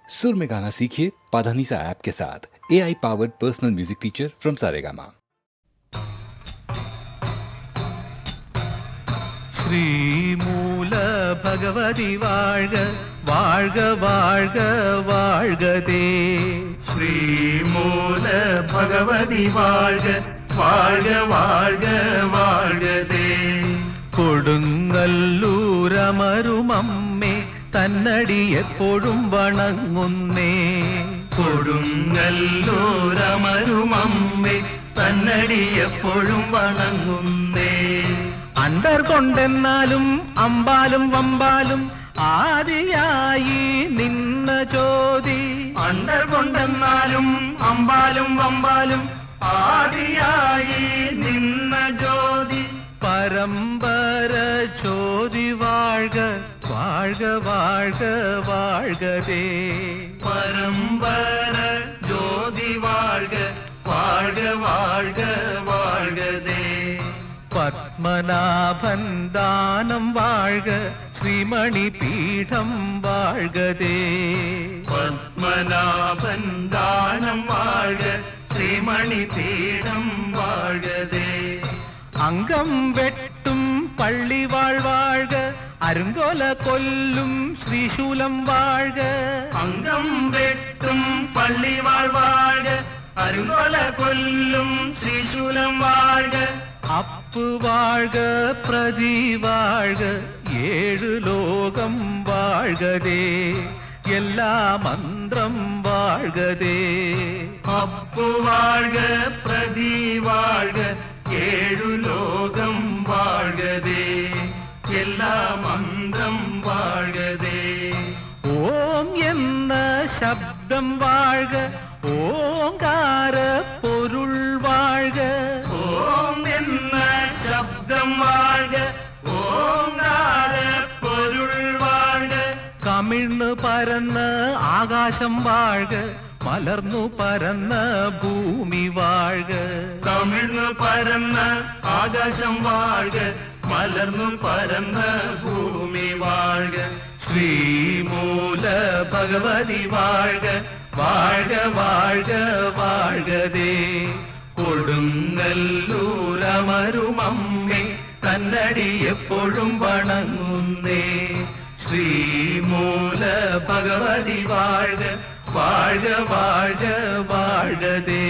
सुर में गाना सीखिए पाधानीसा ऐप के साथ। AI powered personal music teacher from Saregama. Shrimool Bhagwati वाழ்க வாழ்க வாழ்க வாழ்கதே श्रीमूल भगवती वाழ்க வாழ்க வாழ்க வாழ்கதே കൊടുങ്ങല്ലൂരമരുമമ്മേ തന്നടി എപ്പോഴും വണങ്ങുന്നേ കൊടുങ്ങല്ലൂരമരുമമ്മേ തന്നടി എപ്പോഴും വണങ്ങുന്നേ അണ്ടർ കൊണ്ടെന്നാലും അമ്പാലും വമ്പാലും ആദിയായി നിന്ന ജ്യോതി അണ്ടർ കൊണ്ടെന്നാലും അമ്പാലും വമ്പാലും ആദിയായി നിന്ന ജ്യോതി പരമ്പര ജ്യോതി വാഴ്ക വാഴ്ക വാഴ്ക വാഴ്കതേ പരമ്പര ജ്യോതി വാഴ്ക വാഴ്ക വാഴ്ക വാഴ്കതേ പത്മനാഭൻ ദാനം വാഴ്ക ശ്രീമണി പീഠം വാഴ്കതേ പത്മനാഭൻ ദാനം വാഴ്ക ശ്രീമണി പീഠം വാഴ്കതേ അംഗം വെട്ടും പള്ളി വാഴ്ക അരുങ്കോല കൊല്ലും ശ്രീശൂലം വാഴ്ക അംഗം വെട്ടും പള്ളി വാഴ്ക അരുങ്കോല കൊല്ലും ശ്രീശൂലം വാഴ്ക അപ്പ് വാഴ്ക പ്രതി വാഴ്ക ഏഴു ലോകം വാഴ്കതേ എല്ലാ മന്ത്രം വാഴ്കതേ അപ്പ് വാഴ്ക പ്രതി വാഴ്ക ഏഴു ലോകം വാഴ്കതേ എല്ലാ മന്ത്രം വാഴ്കതേ ഓം എന്ന ശബ്ദം വാഴ്ക ഓങ്കാര പൊരുൾ വാഴ്ക ഓം എന്ന ശബ്ദം വാഴ്ക ഓങ്കാര പൊരുൾ വാഴ്ക കമിഴ്ന്നു പരന്ന് ആകാശം വാഴ്ക മലർന്നു പരന്ന ഭൂമി വാഴ്ക കമിഴ്ന്നു പരന്ന ആകാശം വാഴ്ക മലർന്നു പരന്ന ഭൂമി വാഴ്ക ശ്രീമൂല ഭഗവതി വാഴ്ക വാഴ്ക വാഴ്ക വാഴ്കതേ കൊടുങ്ങല്ലൂരമരുമമ്മേ തന്നടി എപ്പോഴും വണങ്ങുന്നേ ശ്രീമൂല ഭഗവതി വാഴ്ക വാഴ്ക വാഴ്ക വാഴ്കതേ